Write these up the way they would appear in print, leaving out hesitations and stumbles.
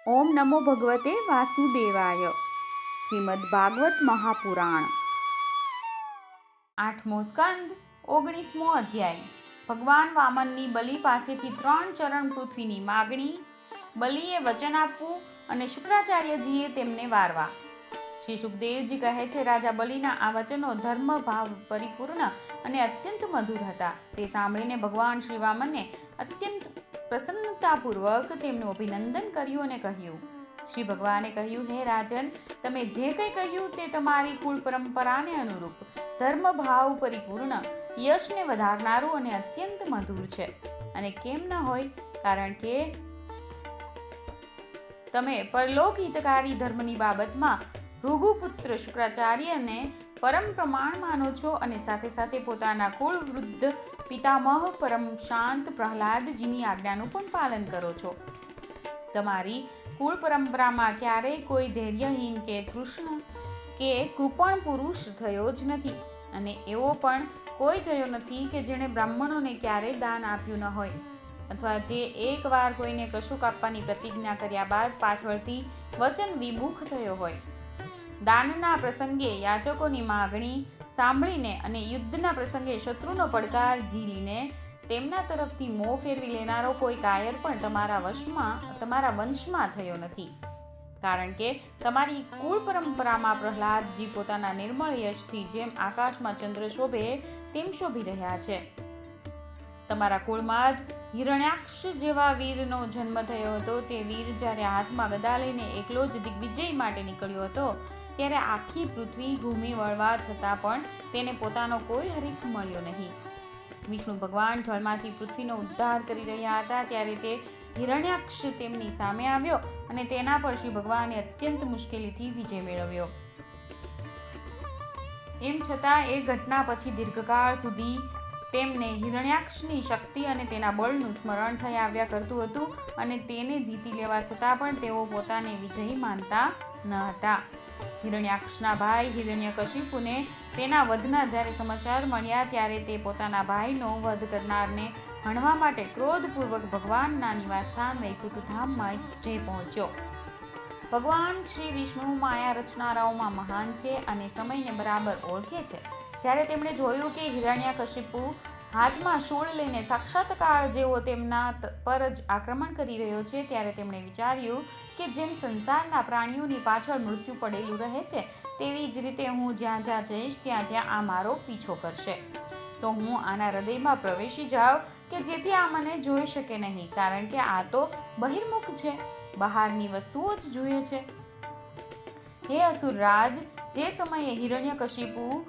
ઓમ નમો ભગવતે વાસુદેવાય. શ્રીમદ ભાગવત મહાપુરાણ. 8મો સ્કંદ 19મો અધ્યાય. ભગવાન વામનની બલિ પાસેથી 3 ચરણ પૃથ્વીની માગણી. બલિએ વચન આપવું અને શુક્રાચાર્યજીએ તેમને વારવા. શ્રી સુખદેવજી કહે છે, રાજા બલિના આ વચનો ધર્મ ભાવ પરિપૂર્ણ અને અત્યંત મધુર હતા. તે સાંભળીને ભગવાન શ્રી વામને અત્યંત પ્રસન્નતાપૂર્વક તેમનું અભિનંદન કર્યું અને કહ્યું. શ્રી ભગવાને કહ્યું, હે રાજન, તમે જે કંઈ કહ્યું તે તમારી કુળ પરંપરાને અનુરૂપ ધર્મ ભાવ પરિપૂર્ણ, યશને વધારનારું અને અત્યંત મધુર છે. અને કેમ ન હોય, કારણ કે તમે પરલોક હિતકારી ધર્મની બાબતમાં ભૃગુપુત્ર શુક્રાચાર્યને પરમ પ્રમાણ માનો છો અને સાથે સાથે પોતાના કુળ વૃદ્ધ પિતામહ પરમ શાંત પ્રહલાદજીની આજ્ઞાનું પણ પાલન કરો છો. તમારી કુળ પરંપરામાં ક્યારેય કોઈ ધૈર્યહીન કે કૃષ્ણ કે કૃપણ પુરુષ થયો જ નથી, અને એવો પણ કોઈ થયો નથી કે જેણે બ્રાહ્મણોને ક્યારેય દાન આપ્યું ન હોય, અથવા જે એકવાર કોઈને કશુંક આપવાની પ્રતિજ્ઞા કર્યા બાદ પાછળથી વચન વિમુખ થયો હોય. દાનના પ્રસંગે યાચકોની માગણી સાંભળીને અને યુદ્ધના પ્રસંગે શત્રુનો પડકાર ઝીલીને તેમના તરફથી મોં ફેરવી લેનારો કોઈ કાયર પણ તમારા વંશમાં થયો નથી, કારણ કે તમારી કુળ પરંપરામાં પ્રહલાદજી પોતાના નિર્મળ યશથી જેમ આકાશમાં ચંદ્ર શોભે તેમ શોભી રહ્યા છે. તમારા કુળમાં જ હિરણ્યાક્ષ જેવા વીરનો જન્મ થયો હતો. તે વીર જ્યારે હાથમાં ગદા લઈને એકલો જ દિગ્વિજય માટે નીકળ્યો હતો, ત્યારે આખી પૃથ્વી ઘૂમી વળવા છતાં પણ તેને પોતાનો કોઈ હરીફ મળ્યો નહીં. વિષ્ણુ ભગવાન જળમાંથી પૃથ્વીનો ઉદ્ધાર કરી રહ્યા હતા, ત્યારે તે હિરણ્યાક્ષ તેમની સામે આવ્યો અને તેના પર શ્રી ભગવાને અત્યંત મુશ્કેલીથી વિજય મેળવ્યો. એમ છતાં એ ઘટના પછી દીર્ઘકાળ સુધી તેમને હિરણ્યાક્ષની શક્તિ અને તેના બળનું સ્મરણ થઈ આવ્યા કરતું હતું, અને તેને જીતી લેવા છતાં પણ તેઓ પોતાને વિજયી માનતા ન હતા. હિરણ્યાક્ષના ભાઈ હિરણ્યકશિપુને તેના વધના જ્યારે સમાચાર મળ્યા, ત્યારે તે પોતાના ભાઈનો વધ કરનારને હણવા માટે ક્રોધપૂર્વક ભગવાનના નિવાસસ્થાન વૈકુંઠ ધામમાં જઈ પહોંચ્યો. ભગવાન શ્રી વિષ્ણુ માયા રચનારાઓમાં મહાન છે અને સમયને બરાબર ઓળખે છે. જ્યારે તેમણે જોયું કે હિરણ્યકશિપુ હાથમાં શૂળ લઈને સાક્ષાત કાળ જેવો તેમના પર જ આક્રમણ કરી રહ્યો છે, ત્યારે તેમણે વિચાર્યું કે જેમ સંસારના પ્રાણીઓની પાછળ મૃત્યુ પડેલું રહે છે, તેવી જ રીતે હું જ્યાં જ્યાં જઈશ ત્યાં ત્યાં આ મારો પીછો કરશે. તો હું આના હૃદયમાં પ્રવેશી જાઉં કે જેથી આ મને જોઈ શકે નહીં, કારણ કે આ તો બહિર્મુખ છે, બહારની વસ્તુઓ જ જુએ છે. હે અસુરરાજ, જે સમયે હિરણ્યકશિપુ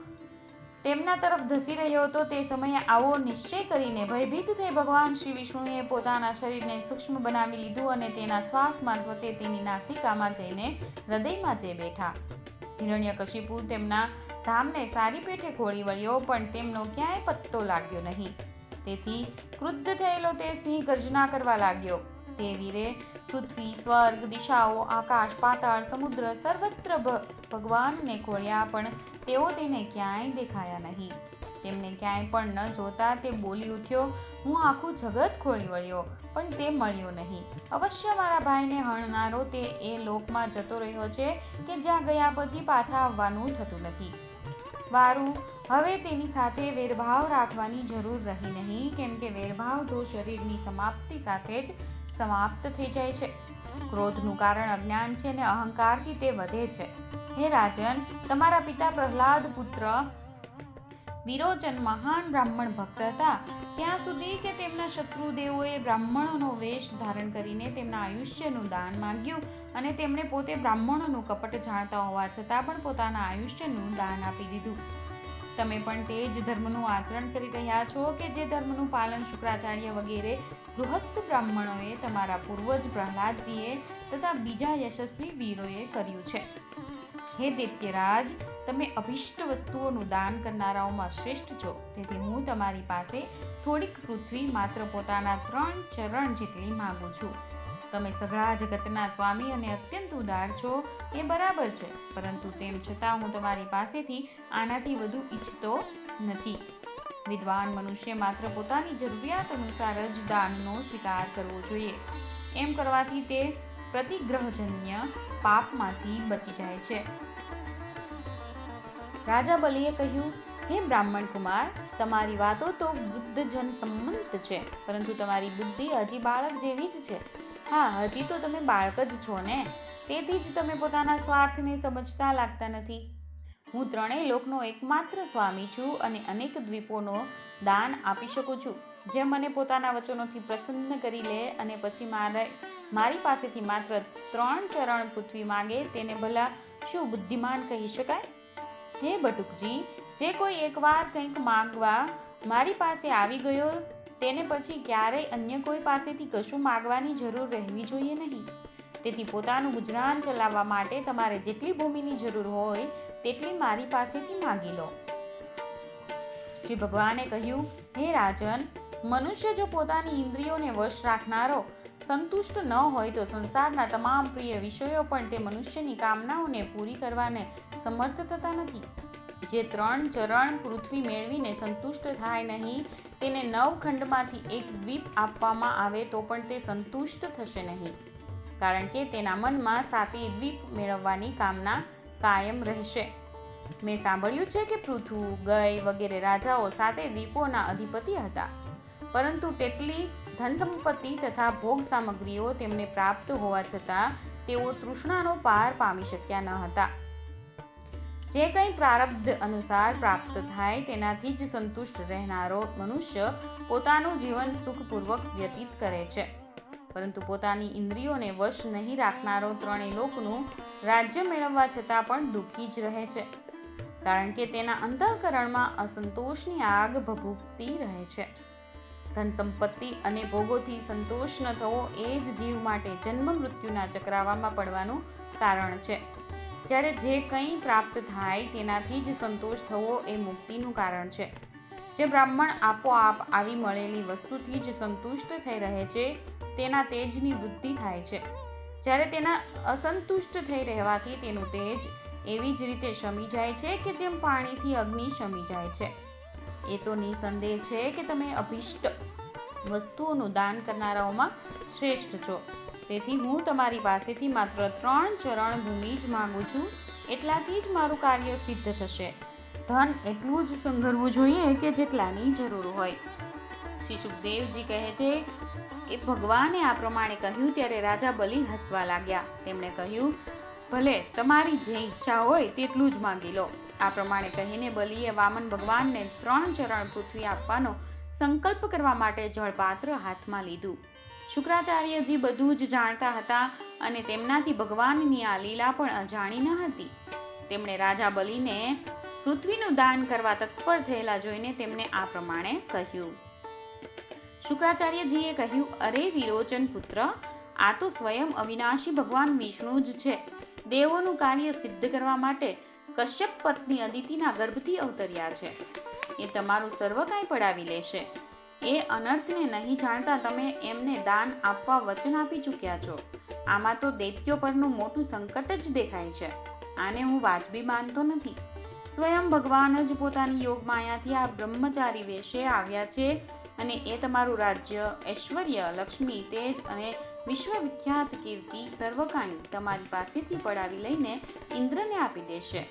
તેમના તરફ ધસી રહ્યો હતો, તે સમયે આવો નિશ્ચય કરીને ભયભીત થઈ ભગવાન શ્રી વિષ્ણુએ પોતાના શરીરને સૂક્ષ્મ બનાવી લીધું અને તેના શ્વાસ મારફતે તેની નાસિકામાં જઈને હૃદયમાં જઈ બેઠા. હિરણ્યકશિપુ તેમના ધામને સારી પેઠે ખોળી વળ્યો, પણ તેમનો ક્યાંય પત્તો લાગ્યો નહીં. તેથી ક્રુદ્ધ થયેલો તે સિંહ ગર્જના કરવા લાગ્યો. તે વીરે પૃથ્વી, સ્વર્ગ, દિશાઓ, આકાશ, પાતાળ, સમુદ્ર સર્વત્ર ભગવાનને ખોળ્યા, પણ તેઓ તેને ક્યાંય દેખાયા નહીં. તેમને ક્યાંય પણ ન જોતા તે બોલી ઉઠ્યો, હું આખું જગત ખોળી વળ્યો, પણ તે મળ્યો નહીં. અવશ્ય મારા ભાઈને હણનારો તે એ લોકમાં જતો રહ્યો છે કે જ્યાં ગયા પછી પાછા આવવાનું થતું નથી. વારું, હવે તેની સાથે વેરભાવ રાખવાની જરૂર રહી નહીં, કેમ કે વેરભાવ તો શરીરની સમાપ્તિ સાથે જ સમાપ્ત થઈ જાય છે. ક્રોધનું કારણ અજ્ઞાન છે અને અહંકારથી તે વધે છે. હે રાજન, તમારા પિતા પ્રહલાદ પુત્ર વિરોચન મહાન બ્રાહ્મણ ભક્ત હતા, ત્યાં સુધી કે તેમના શત્રુદેવોએ બ્રાહ્મણોનો વેશ ધારણ કરીને તેમના આયુષ્યનું દાન માંગ્યું, અને તેમણે પોતે બ્રાહ્મણોનું કપટ જાણતા હોવા છતાં પણ પોતાના આયુષ્યનું દાન આપી દીધું. તમે પણ તે જ ધર્મનું આચરણ કરી રહ્યા છો કે જે ધર્મનું પાલન શુક્રાચાર્ય વગેરે ગૃહસ્થ બ્રાહ્મણોએ, તમારા પૂર્વજ પ્રહલાદજીએ તથા બીજા યશસ્વી વીરોએ કર્યું છે. હે દૈત્યરાજ, તમે અભિષ્ટ વસ્તુઓનું દાન કરનારાઓમાં શ્રેષ્ઠ છો. તેથી હું તમારી પાસે થોડીક પૃથ્વી માત્ર પોતાના 3 ચરણ જેટલી માંગુ છું. તમે સઘળા જગતના સ્વામી અને અત્યંત ઉદાર છો, એ બરાબર છે, પરંતુ તેમ છતાં હું તમારી પાસેથી આનાથી વધુ ઈચ્છતો નથી. વિદ્વાન મનુષ્ય માત્ર પોતાની જરૂરિયાત અનુસાર જ દાનનો સ્વીકાર કરવો જોઈએ. એમ કરવાથી તે પ્રતિગ્રહજન્ય પાપમાંથી બચી જાય છે. રાજા બલિએ કહ્યું, હે બ્રાહ્મણ કુમાર, તમારી વાતો તો વૃદ્ધજન સંમત છે, પરંતુ તમારી બુદ્ધિ હજી બાળક જેવી જ છે. હા, હજી તો તમે બાળક જ છો ને, તેથી જ તમે પોતાના સ્વાર્થને સમજતા લાગતા નથી. હું ત્રણેય લોકનો એકમાત્ર સ્વામી છું અને અનેક દ્વીપોનો દાન આપી શકું છું. જે મને પોતાના વચનોથી પ્રસન્ન કરી લે અને પછી મારી પાસેથી માત્ર 3 ચરણ પૃથ્વી માંગે, તેને ભલા શું બુદ્ધિમાન કહી શકાય? હે બટુકજી, જે કોઈ એકવાર કંઈક માંગવા મારી પાસે આવી ગયો, તેને પછી ક્યારેય અન્ય કોઈ પાસેથી કશું માંગવાની જરૂર રહેવી જોઈએ નહીં. તેથી પોતાનું ગુજરાન ચલાવવા માટે તમારે જેટલી ભૂમિની જરૂર હોય તેટલી મારી પાસેથી માંગી લો. શ્રી ભગવાને કહ્યું, હે રાજન, મનુષ્ય જો પોતાની ઇન્દ્રિયોને વશ રાખનારો સંતુષ્ટ ન હોય તો સંસારના તમામ પ્રિય વિષયો પણ તે મનુષ્યની કામનાઓને પૂરી કરવાને સમર્થ થતા નથી. જે 3 ચરણ પૃથ્વી મેળવીને સંતુષ્ટ થાય નહીં, તેને 9 ખંડમાંથી એક દ્વીપ આપવામાં આવે તો પણ તે સંતુષ્ટ થશે નહીં, કારણ કે તેના મનમાં 7 દ્વીપ મેળવવાની કામના કાયમ રહેશે. મેં સાંભળ્યું છે કે પૃથુ, ગય વગેરે રાજાઓ 7 દ્વીપોના અધિપતિ હતા, પરંતુ તેટલી ધન સંપત્તિ તથા ભોગ સામગ્રીઓ તેમને પ્રાપ્ત હોવા છતાં તેઓ તૃષ્ણાનો પાર પામી શક્યા ન હતા. જે કંઈ પ્રારબ્ધ અનુસાર પ્રાપ્ત થાય તેનાથી જ સંતુષ્ટ રહેનારો મનુષ્ય પોતાનું જીવન સુખપૂર્વક વ્યતીત કરે છે, પરંતુ પોતાની ઇન્દ્રિયોને વશ નહીં રાખનારો ત્રણેય લોકનું રાજ્ય મેળવવા છતાં પણ દુઃખી જ રહે છે, કારણ કે તેના અંતઃકરણમાં અસંતોષની આગ ભભૂકતી રહે છે. ધન સંપત્તિ અને ભોગોથી સંતોષ ન થવો એ જ જીવ માટે જન્મ મૃત્યુના ચક્રાવામાં પડવાનું કારણ છે, જ્યારે જે કંઈ પ્રાપ્ત થાય તેનાથી જ સંતોષ થવો એ મુક્તિનું કારણ છે. જે બ્રાહ્મણ આપોઆપ આવી મળેલી વસ્તુથી જ સંતુષ્ટ થઈ રહે છે, તેના તેજની વૃદ્ધિ થાય છે, જ્યારે તેના અસંતુષ્ટ થઈ રહેવાથી તેનું તેજ એવી જ રીતે શમી જાય છે કે જેમ પાણીથી અગ્નિ શમી જાય છે. એ તો નિસંદેહ છે કે તમે અભિષ્ટ વસ્તુઓનું દાન કરનારાઓમાં શ્રેષ્ઠ છો. તેથી હું તમારી પાસેથી માત્ર 3 ચરણ ભૂમિ જ માંગુ છું, એટલાથી જ મારું કાર્ય સિદ્ધ થશે. ધન એટલું જ સંઘરવું જોઈએ કે જેટલાની જરૂર હોય. શ્રી સુખદેવજી કહે છે કે ભગવાને આ પ્રમાણે કહ્યું ત્યારે રાજા બલિ હસવા લાગ્યા. તેમણે કહ્યું, ભલે, તમારી જે ઈચ્છા હોય તેટલું જ માંગી લો. આ પ્રમાણે કહીને બલિએ વામન ભગવાનને 3 ચરણ પૃથ્વી આપવાનો સંકલ્પ કરવા માટે જળપાત્ર હાથમાં લીધું. શુક્રાચાર્યજી બધું જ જાણતા હતા અને તેમનાથી ભગવાનની આ લીલા પણ અજાણી ન હતી. તેમણે રાજા બલિને પૃથ્વીનું દાન કરવા તત્પર થયેલા જોઈને તેમને આ પ્રમાણે કહ્યું. શુક્રાચાર્યજીએ કહ્યું, અરે વિરોચન પુત્ર, આ તો સ્વયં અવિનાશી ભગવાન વિષ્ણુ જ છે. દેવોનું કાર્ય સિદ્ધ કરવા માટે કશ્યપ પત્ની અદિતિના ગર્ભથી અવતર્યા છે. એ તમારું સર્વ કાંઈ પડાવી લેશે. એ અનર્થને નહીં જાણતા તમે એમને દાન આપવા વચન આપી ચૂક્યા છો. આમાં તો દૈત્યો પરનું મોટું સંકટ જ દેખાય છે. આને હું વાજબી માનતો નથી. સ્વયં ભગવાન જ પોતાની યોગ માયાથી આ બ્રહ્મચારી વેશે આવ્યા છે અને એ તમારું રાજ્ય, ઐશ્વર્ય, લક્ષ્મી, તેજ અને વિશ્વવિખ્યાત કીર્તિ સર્વ કાંઈ તમારી પાસેથી પડાવી લઈને ઇન્દ્રને આપી દેશે.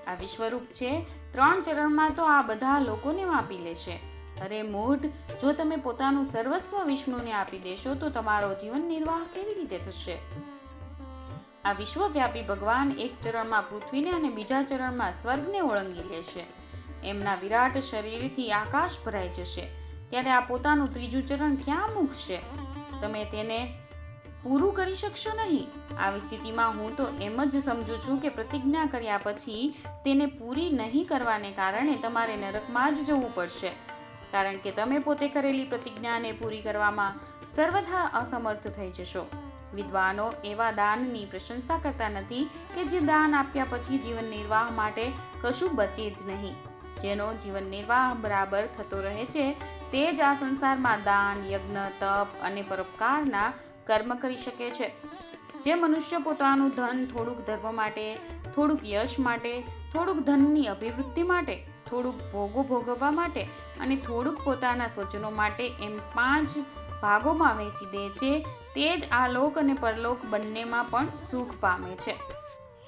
આ વિશ્વરૂપ છે, 3 ચરણમાં તો આ બધા લોકોને આપી લેશે. અરે મૂઢ, જો તમે પોતાનું સર્વસ્વ વિષ્ણુને આપી દેશો તો તમારો જીવન નિર્વાહ કેવી રીતે થશે? આ વિશ્વવ્યાપી ભગવાન એક ચરણમાં પૃથ્વીને અને બીજા ચરણમાં સ્વર્ગને ઓળંગી લેશે. એમના વિરાટ શરીરથી આકાશ ભરાઈ જશે. ત્યારે આ પોતાનું 3જું ચરણ ક્યાં મૂકશે? તમે તેને પૂરું કરી શકશો નહીં. આવી સ્થિતિમાં હું તો એમ જ સમજુ છું કે પ્રતિજ્ઞા કર્યા પછી તેને પૂરી નહીં કરવાને કારણે તમારે નરકમાં જ જવું પડશે, કારણ કે તમે પોતે કરેલી પ્રતિજ્ઞાને પૂરી કરવામાં સર્વથા અસમર્થ થઈ જશો. વિદ્વાનો એવા દાનની પ્રશંસા કરતા નથી કે જે દાન આપ્યા પછી જીવન નિર્વાહ માટે કશું બચે જ નહીં. જેનો જીવન નિર્વાહ બરાબર થતો રહે છે તે જ આ સંસારમાં દાન, યજ્ઞ, તપ અને પરોપકારના કર્મ કરી શકે છે. જે મનુષ્ય પોતાનું ધન થોડુંક ધર્મ માટે, થોડુંક યશ માટે, થોડુંક ધનની અભિવૃદ્ધિ માટે, થોડુંક ભોગો ભોગવવા માટે અને થોડુંક પોતાના સ્વજનો માટે એમ 5 ભાગોમાં વહેંચી દે છે, તે જ આ લોક અને પરલોક બંનેમાં પણ સુખ પામે છે.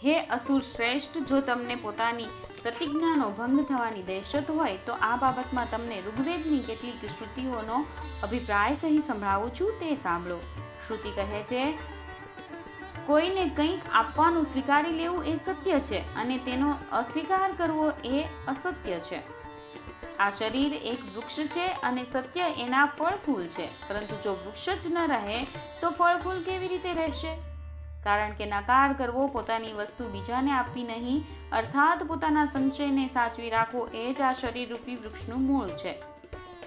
હે અસુર શ્રેષ્ઠ, જો તમને પોતાની પ્રતિજ્ઞાનો ભંગ થવાની દહેશત હોય તો આ બાબતમાં તમને ઋગ્વેદની કેટલીક શ્રુતિઓનો અભિપ્રાય કહી સંભળાવું છું, તે સાંભળો. શ્રુતિ કહે છે, કોઈને કંઈક આપવાનું સ્વીકારી લેવું એ સત્ય છે અને તેનો અસ્વીકાર કરવો એ અસત્ય છે. આ શરીર એક વૃક્ષ છે અને સત્ય એના ફળ ફૂલ છે, પરંતુ જો વૃક્ષ જ ન રહે તો ફળ ફૂલ કેવી રીતે રહેશે? કારણ કે નકાર કરવો, પોતાની વસ્તુ બીજાને આપવી નહીં, અર્થાત પોતાના સંશયને સાચવી રાખવો એ જ આ શરીર રૂપી વૃક્ષનું મૂળ છે.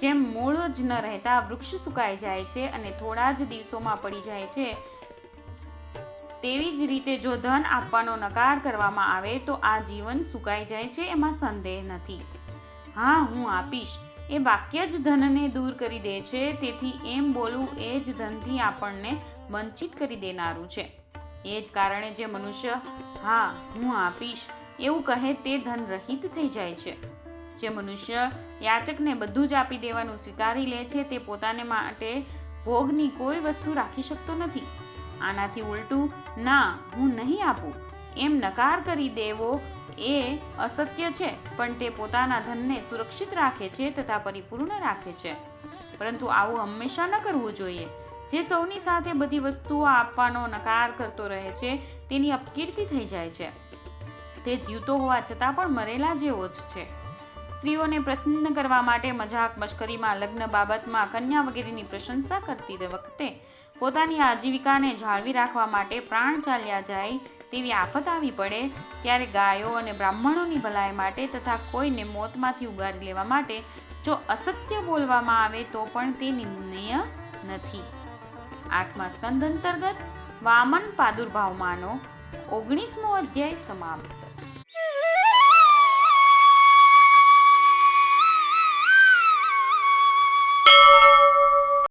જેમ મૂળ જ ન રહેતા વૃક્ષ સુકાઈ જાય છે અને થોડા જ દિવસોમાં પડી જાય છે, તેવી જ રીતે જો ધન આપવાનો નકાર કરવામાં આવે તો આ જીવન સુકાઈ જાય છે, એમાં સંદેહ નથી. હા, હું આપીશ એ વાક્ય જ ધનને દૂર કરી દે છે, તેથી એમ બોલવું એ જ ધનથી આપણને વંચિત કરી દેનારું છે. એ જ કારણે જે મનુષ્ય હા હું આપીશ એવું કહે તે ધન રહિત થઈ જાય છે. જે મનુષ્ય યાચકને બધું જ આપી દેવાનું સ્વીકારી લે છે, તે પોતાને માટે ભોગની કોઈ વસ્તુ રાખી શકતો નથી. આનાથી ઉલટું ના હું નહીં આપું એમ નકાર કરી દેવો એ અસત્ય છે, પણ તે પોતાના ધનને સુરક્ષિત રાખે છે તથા પરિપૂર્ણ રાખે છે. પરંતુ આવું હંમેશા ન કરવું જોઈએ. જે સૌની સાથે બધી વસ્તુઓ આપવાનો નકાર કરતો રહે છે તેની અપકીર્તિ થઈ જાય છે. તે જીવતો હોવા છતાં પણ મરેલા જેવો જ છે. સ્ત્રીઓને પ્રસન્ન કરવા માટે મજાક મશ્કરીમાં, લગ્ન બાબતમાં, કન્યા વગેરેની પ્રશંસા કરતી વખતે પોતાની આજીવિકાને જાળવી રાખવા માટે પ્રાણ ચાલ્યા જાય તેવી આફત આવી પડે ત્યારે ગાયો અને બ્રાહ્મણોની ભલાઈ માટે તથા કોઈને મોતમાંથી ઉગારી લેવા માટે જો અસત્ય બોલવામાં આવે તો પણ તે નિંદનીય નથી. 8મા સ્કંદ અંતર્ગત વામન પ્રાદુર્ભાવમાંનો 19મો અધ્યાય સમાપ્ત.